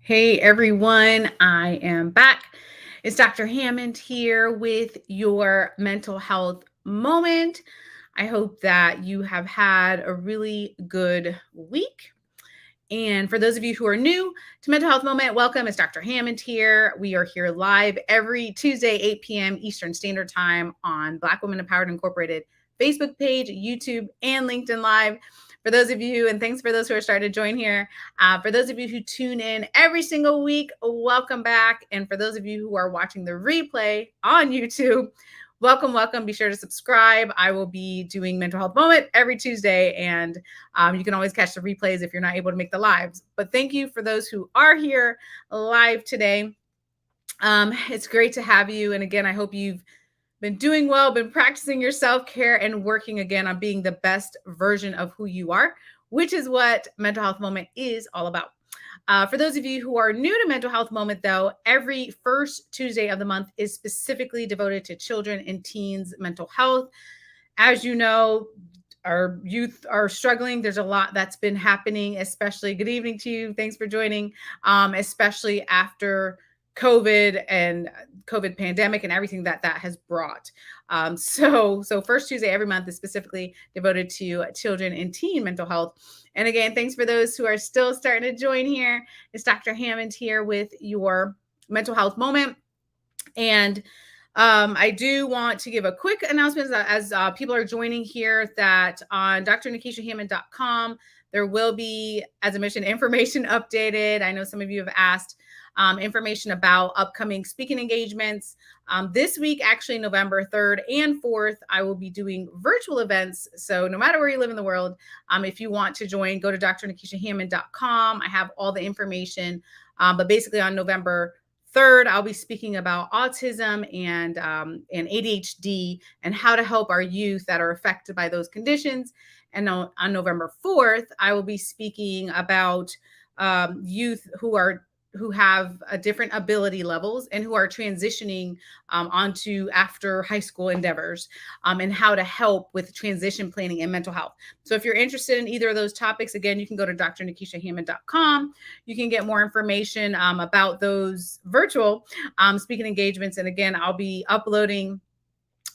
Hey everyone, I am back. It's Dr. Hammond here with your mental health moment. I hope that you have had a really good week. And for those of you who are new to Mental Health Moment, welcome. It's Dr. Hammond here. We are here live every Tuesday, 8 p.m. Eastern Standard Time on Black Women Empowered Incorporated Facebook page, YouTube, and LinkedIn Live. For those of you, and thanks for those who are starting to join here. For those of you who tune in every single week, welcome back. And for those of you who are watching the replay on YouTube, welcome, welcome. Be sure to subscribe. I will be doing Mental Health Moment every Tuesday, and you can always catch the replays if you're not able to make the lives. But thank you for those who are here live today. It's great to have you. And again, I hope you've been doing well, been practicing your self-care and working again on being the best version of who you are, which is what Mental Health Moment is all about. For those of you who are new to Mental Health Moment, though, every first Tuesday of the month is specifically devoted to children and teens' mental health. As you know, our youth are struggling. There's a lot that's been happening, especially good evening to you. Thanks for joining, especially after COVID and COVID pandemic and everything that has brought. So first Tuesday every month is specifically devoted to children and teen mental health. And again, thanks for those who are still starting to join here. It's Dr. Hammond here with your mental health moment. And I do want to give a quick announcement as people are joining here that on drnikishahammond.com, there will be, as I mentioned, information updated. I know some of you have asked information about upcoming speaking engagements. This week, actually, November 3rd and 4th, I will be doing virtual events. So no matter where you live in the world, if you want to join, go to drnikishahammond.com. I have all the information. But basically on November 3rd, I'll be speaking about autism and ADHD and how to help our youth that are affected by those conditions. And on November 4th, I will be speaking about youth who have different ability levels and who are transitioning onto after high school endeavors and how to help with transition planning and mental health. So if you're interested in either of those topics, again, you can go to drnikishahammond.com. You can get more information about those virtual speaking engagements. And again, I'll be uploading.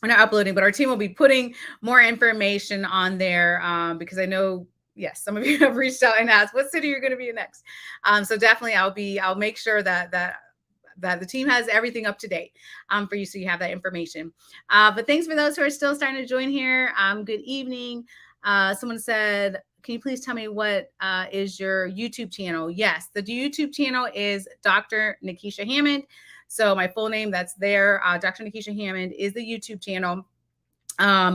We're not uploading, but our team will be putting more information on there because I know, yes, some of you have reached out and asked what city you're going to be in next. So definitely I'll make sure that the team has everything up to date for you so you have that information. But thanks for those who are still starting to join here. Good evening. Someone said, can you please tell me what is your YouTube channel? Yes, the YouTube channel is Dr. Nikisha Hammond. So my full name that's there, Dr. Nikisha Hammond is the YouTube channel,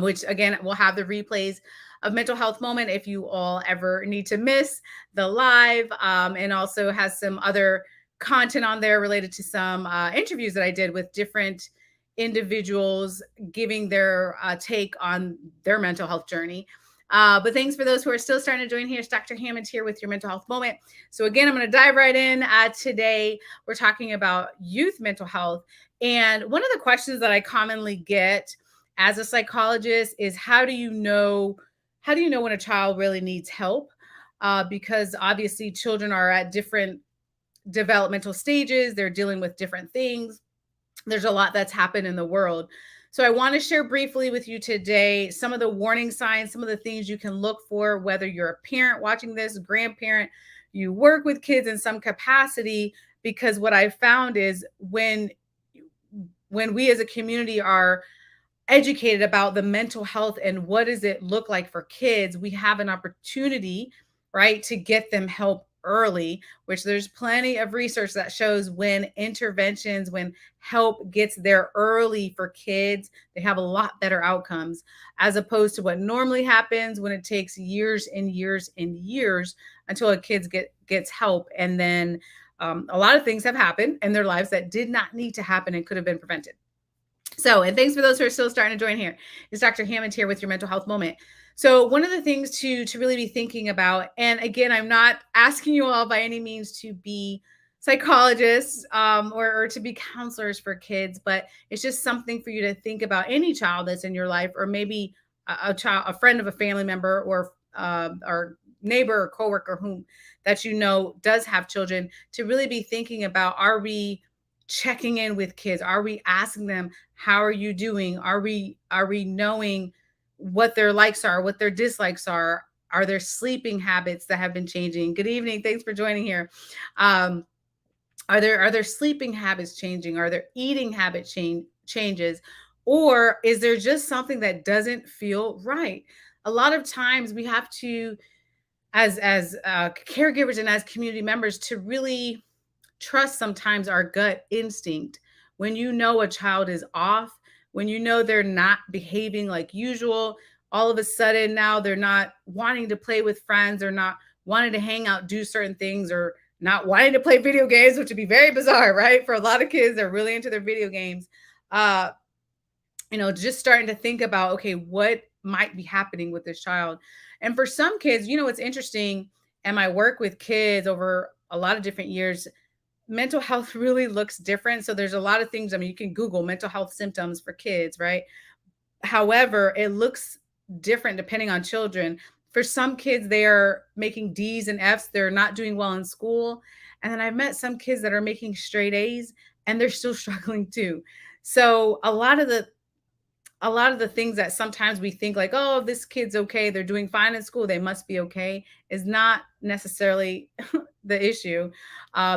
which again, will have the replays of Mental Health Moment if you all ever need to miss the live, and also has some other content on there related to some interviews that I did with different individuals giving their take on their mental health journey. But thanks for those who are still starting to join here. It's Dr. Hammond here with your mental health moment. So again, I'm going to dive right in. Today, we're talking about youth mental health. And one of the questions that I commonly get as a psychologist is how do you know when a child really needs help? Because obviously children are at different developmental stages. They're dealing with different things. There's a lot that's happened in the world. So I want to share briefly with you today some of the warning signs, some of the things you can look for, whether you're a parent watching this, grandparent, you work with kids in some capacity, because what I've found is when we as a community are educated about the mental health and what does it look like for kids, we have an opportunity, right, to get them help early, which there's plenty of research that shows when interventions, when help gets there early for kids, they have a lot better outcomes as opposed to what normally happens when it takes years and years and years until a kid gets help. And then a lot of things have happened in their lives that did not need to happen and could have been prevented. So, and thanks for those who are still starting to join here. It's Dr. Hammond here with your mental health moment. So one of the things to really be thinking about, and again, I'm not asking you all by any means to be psychologists or to be counselors for kids, but it's just something for you to think about any child that's in your life, or maybe a child, a friend of a family member, or neighbor or coworker whom that does have children, to really be thinking about, are we checking in with kids? Are we asking them, how are you doing? Are we knowing what their likes are, what their dislikes are? Are there sleeping habits that have been changing? Good evening. Thanks for joining here. Um, are there sleeping habits changing? Are there eating habit changes? Or is there just something that doesn't feel right? A lot of times we have to, as caregivers and as community members, to really trust sometimes our gut instinct. When you know a child is off, when you know they're not behaving like usual, all of a sudden now they're not wanting to play with friends, or not wanting to hang out, do certain things, or not wanting to play video games, which would be very bizarre, right? For a lot of kids, they're really into their video games. Uh, just starting to think about, okay, what might be happening with this child. And for some kids, it's interesting. And my work with kids over a lot of different years, mental health really looks different. So there's a lot of things. I mean, you can Google mental health symptoms for kids, right? However, it looks different depending on children. For some kids, they are making D's and F's. They're not doing well in school. And then I've met some kids that are making straight A's and they're still struggling too. So a lot of the things that sometimes we think like, oh, this kid's okay, they're doing fine in school, they must be okay, is not necessarily the issue,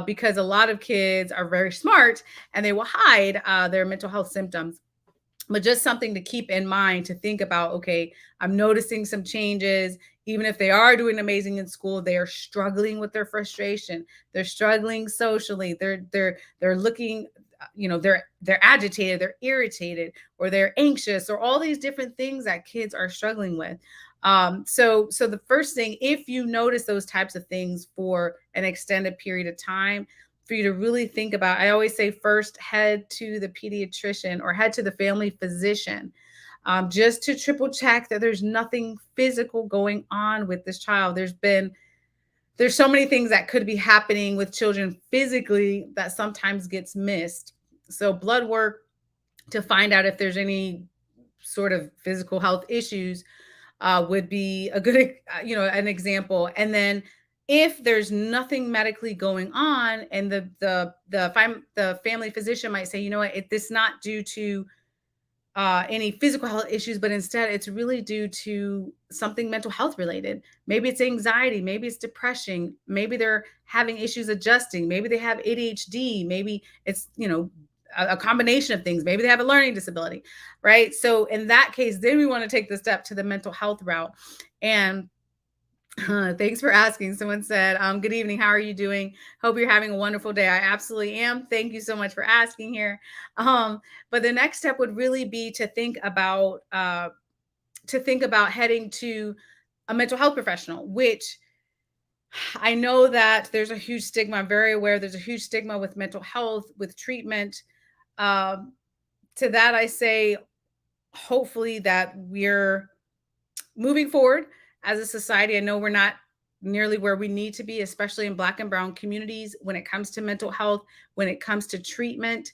because a lot of kids are very smart and they will hide their mental health symptoms. But just something to keep in mind, to think about, okay, I'm noticing some changes. Even if they are doing amazing in school, they are struggling with their frustration, they're struggling socially, they're looking, they're agitated, they're irritated, or they're anxious, or all these different things that kids are struggling with. So the first thing, if you notice those types of things for an extended period of time, for you to really think about, I always say, first head to the pediatrician or head to the family physician, just to triple check that there's nothing physical going on with this child. There's so many things that could be happening with children physically that sometimes gets missed. So blood work to find out if there's any sort of physical health issues would be a good, an example. And then if there's nothing medically going on, and the family physician might say, you know what, this is not due to any physical health issues, but instead it's really due to something mental health related. Maybe it's anxiety, maybe it's depression, maybe they're having issues adjusting, maybe they have ADHD, maybe it's, a combination of things, maybe they have a learning disability, right? So in that case, then we want to take the step to the mental health route. And thanks for asking. Someone said, good evening. How are you doing? Hope you're having a wonderful day. I absolutely am. Thank you so much for asking here. But the next step would really be to think about heading to a mental health professional, which I know that there's a huge stigma. I'm very aware there's a huge stigma with mental health, with treatment. Um, to that, I say, hopefully that we're moving forward as a society. I know we're not nearly where we need to be, especially in Black and Brown communities, when it comes to mental health, when it comes to treatment.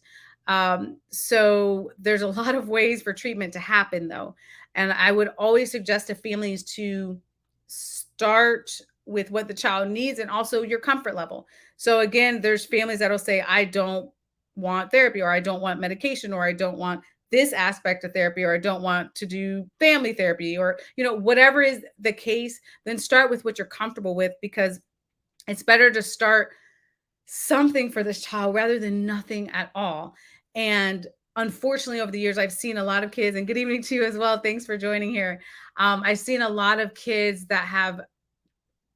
So there's a lot of ways for treatment to happen, though. And I would always suggest to families to start with what the child needs and also your comfort level. So again, there's families that'll say, I don't want therapy, or I don't want medication, or I don't want this aspect of therapy, or I don't want to do family therapy, or whatever is the case. Then start with what you're comfortable with, because it's better to start something for this child rather than nothing at all. And unfortunately, over the years, I've seen a lot of kids, and good evening to you as well, thanks for joining here. I've seen a lot of kids that have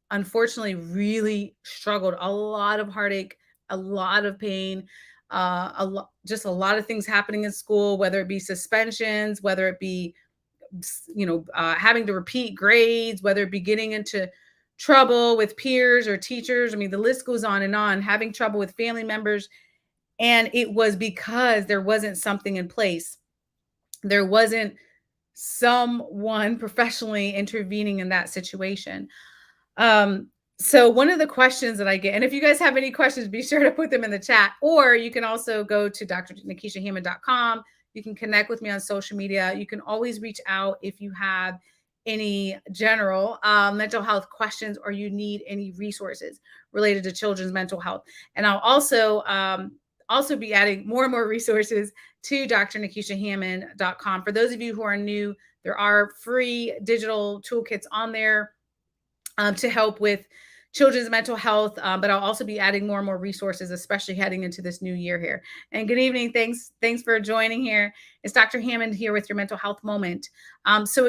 unfortunately really struggled, a lot of heartache, a lot of pain, just a lot of things happening in school, whether it be suspensions, whether it be, having to repeat grades, whether it be getting into trouble with peers or teachers. I mean, the list goes on, having trouble with family members. And it was because there wasn't something in place. There wasn't someone professionally intervening in that situation. Um, so one of the questions that I get, and if you guys have any questions, be sure to put them in the chat, or you can also go to drnikishahammond.com. You can connect with me on social media. You can always reach out if you have any general mental health questions, or you need any resources related to children's mental health. And I'll also be adding more and more resources to drnikishahammond.com. For those of you who are new, there are free digital toolkits on there to help with children's mental health. But I'll also be adding more and more resources, especially heading into this new year here. And good evening. Thanks for joining here. It's Dr. Hammond here with your mental health moment. So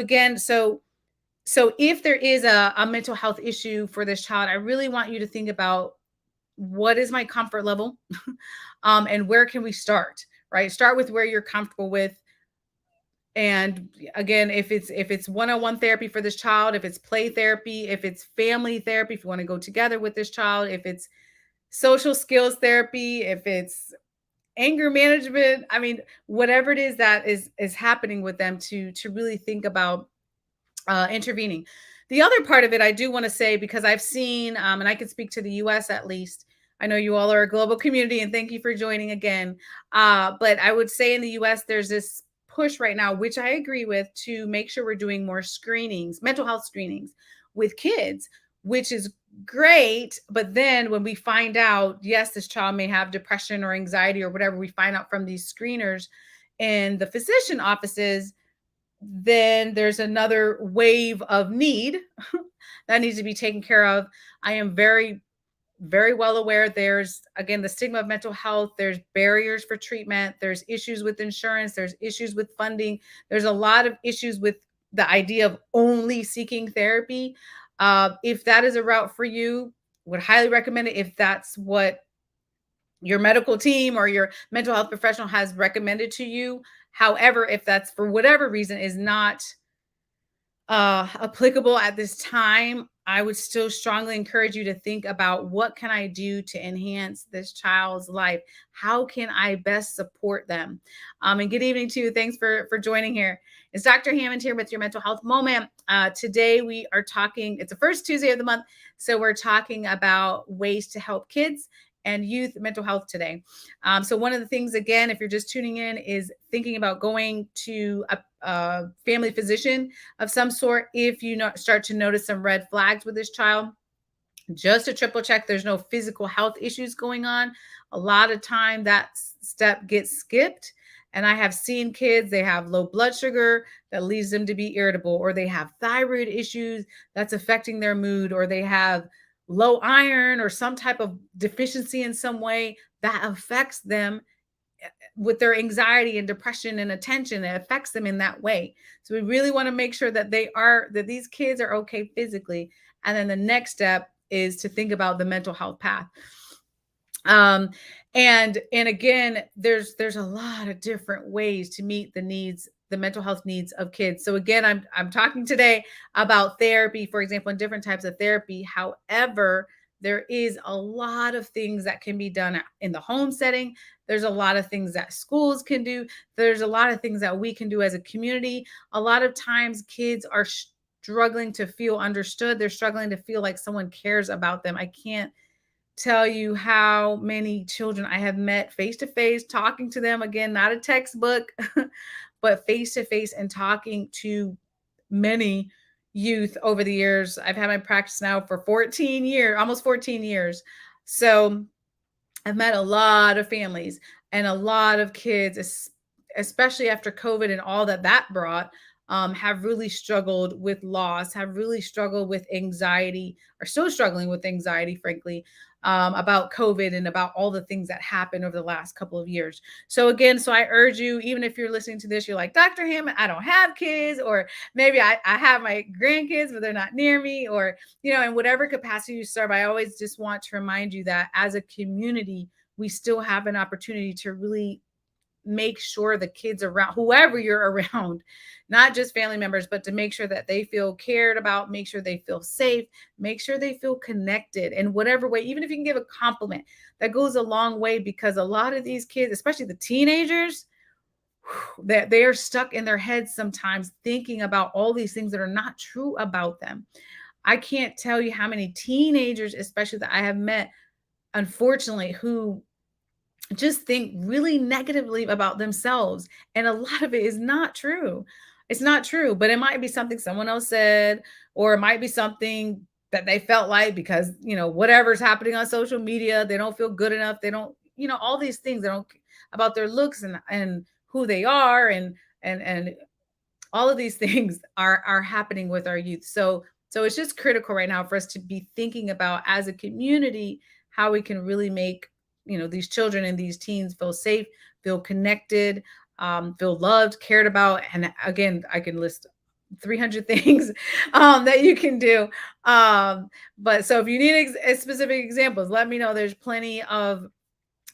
if there is a mental health issue for this child, I really want you to think about, what is my comfort level? And where can we start? Right? Start with where you're comfortable with. And again, if it's one-on-one therapy for this child, if it's play therapy, if it's family therapy, if you want to go together with this child, if it's social skills therapy, if it's anger management, I mean, whatever it is that is happening with them, to really think about intervening. The other part of it, I do want to say, because I've seen, and I can speak to the US at least. I know you all are a global community, and thank you for joining again. But I would say in the US, there's this push right now, which I agree with, to make sure we're doing more screenings, mental health screenings with kids, which is great. But then when we find out, yes, this child may have depression or anxiety or whatever we find out from these screeners in the physician offices, then there's another wave of need that needs to be taken care of. I am very, very well aware there's, again, the stigma of mental health. There's barriers for treatment. There's issues with insurance. There's issues with funding. There's a lot of issues with the idea of only seeking therapy. If that is a route for you, would highly recommend it if that's what your medical team or your mental health professional has recommended to you. However, if that's for whatever reason is not applicable at this time, I would still strongly encourage you to think about, what can I do to enhance this child's life? How can I best support them? And good evening to you. Thanks for joining here. It's Dr. Hammond here with your mental health moment. Today we are talking, it's the first Tuesday of the month, so we're talking about ways to help kids and youth mental health today. So one of the things, again, if you're just tuning in, is thinking about going to a family physician of some sort if you start to notice some red flags with this child. Just to triple check there's no physical health issues going on. A lot of time that step gets skipped. And I have seen kids, they have low blood sugar that leads them to be irritable, or they have thyroid issues that's affecting their mood, or they have low iron or some type of deficiency in some way that affects them with their anxiety and depression and attention. It affects them in that way. So we really want to make sure that these kids are okay physically. And then the next step is to think about the mental health path. And again, there's a lot of different ways to meet the mental health needs of kids. So again, I'm talking today about therapy, for example, and different types of therapy. However, there is a lot of things that can be done in the home setting. There's a lot of things that schools can do. There's a lot of things that we can do as a community. A lot of times kids are struggling to feel understood. They're struggling to feel like someone cares about them. I can't tell you how many children I have met face to face, talking to them, again, not a textbook, but face to face, and talking to many youth over the years. I've had my practice now for 14 years, almost 14 years. So I've met a lot of families and a lot of kids, especially after COVID and all that brought, have really struggled with loss, have really struggled with anxiety, are still struggling with anxiety, frankly, about COVID and about all the things that happened over the last couple of years. So again, I urge you, even if you're listening to this, you're like, Dr. Hammond, I don't have kids, or maybe I have my grandkids, but they're not near me, or, in whatever capacity you serve, I always just want to remind you that as a community, we still have an opportunity to really make sure the kids around, whoever you're around, not just family members, but to make sure that they feel cared about, make sure they feel safe, make sure they feel connected in whatever way. Even if you can give a compliment, that goes a long way, because a lot of these kids, especially the teenagers, that they are stuck in their heads sometimes thinking about all these things that are not true about them. I can't tell you how many teenagers, especially that I have met, unfortunately, who just think really negatively about themselves. And a lot of it is not true. It's not true, but it might be something someone else said, or it might be something that they felt like because, whatever's happening on social media, they don't feel good enough. They don't, all these things they don't about their looks and who they are and all of these things are happening with our youth. So it's just critical right now for us to be thinking about as a community how we can really make these children and these teens feel safe, feel connected, feel loved, cared about. And again, I can list 300 things that you can do. But so if you need specific examples, let me know. There's plenty of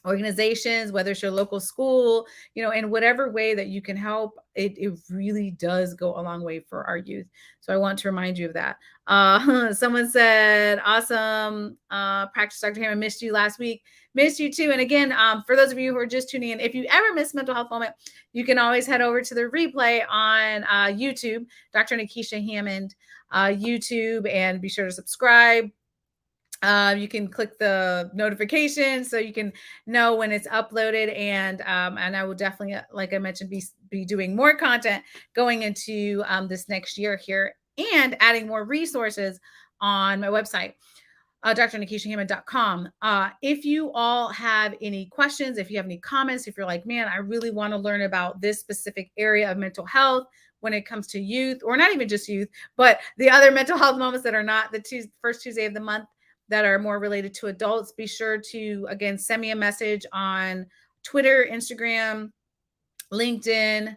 organizations, whether it's your local school, in whatever way that you can help, it really does go a long way for our youth. So I want to remind you of that. Someone said, awesome practice, Dr. Hammond, missed you last week. Missed you too. And again, for those of you who are just tuning in, if you ever miss Mental Health Moment, you can always head over to the replay on YouTube, Dr. Nikisha Hammond YouTube, and be sure to subscribe. You can click the notification so you can know when it's uploaded, and I will definitely, like I mentioned, be doing more content going into this next year here, and adding more resources on my website, drnikishahammond.com. If you all have any questions, if you have any comments, if you're like, man, I really want to learn about this specific area of mental health when it comes to youth, or not even just youth, but the other mental health moments that are not the first Tuesday of the month, that are more related to adults, be sure to, again, send me a message on Twitter, Instagram, LinkedIn,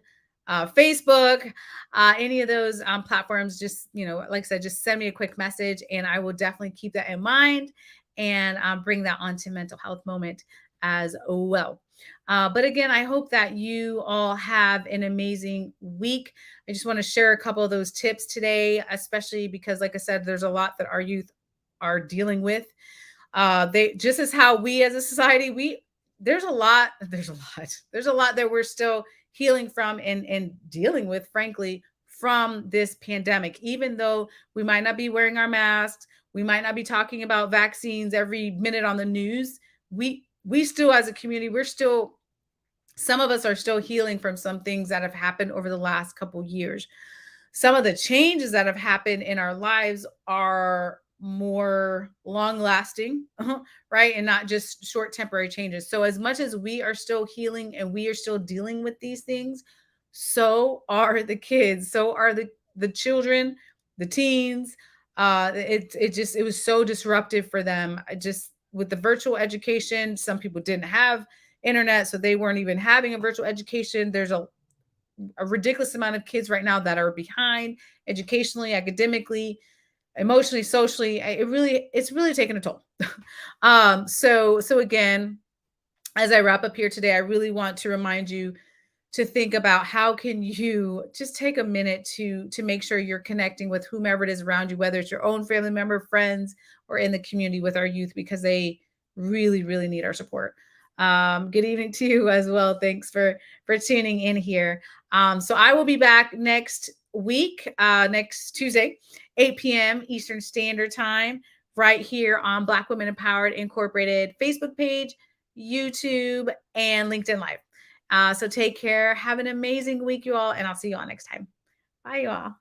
Facebook, any of those platforms. Just, like I said, just send me a quick message and I will definitely keep that in mind and bring that onto Mental Health Moment as well. But again, I hope that you all have an amazing week. I just want to share a couple of those tips today, especially because, like I said, there's a lot that our youth are dealing with. They just as how we as a society, there's a lot that we're still healing from and dealing with, frankly, from this pandemic. Even though we might not be wearing our masks, we might not be talking about vaccines every minute on the news, we still, as a community, some of us are still healing from some things that have happened over the last couple years. Some of the changes that have happened in our lives are more long lasting, right? And not just short temporary changes. So as much as we are still healing and we are still dealing with these things, so are the kids, so are the children, the teens. It was so disruptive for them. I just, with the virtual education, some people didn't have internet, so they weren't even having a virtual education. There's a ridiculous amount of kids right now that are behind educationally, academically, emotionally, socially. It's really taken a toll. So again, as I wrap up here today, I really want to remind you to think about how can you just take a minute to make sure you're connecting with whomever it is around you, whether it's your own family member, friends, or in the community with our youth, because they really, really need our support. Good evening to you as well. Thanks for tuning in here. So I will be back next week, next Tuesday, 8 p.m. Eastern Standard Time, right here on Black Women Empowered Incorporated Facebook page, YouTube, and LinkedIn Live. So take care. Have an amazing week, you all, and I'll see you all next time. Bye, you all.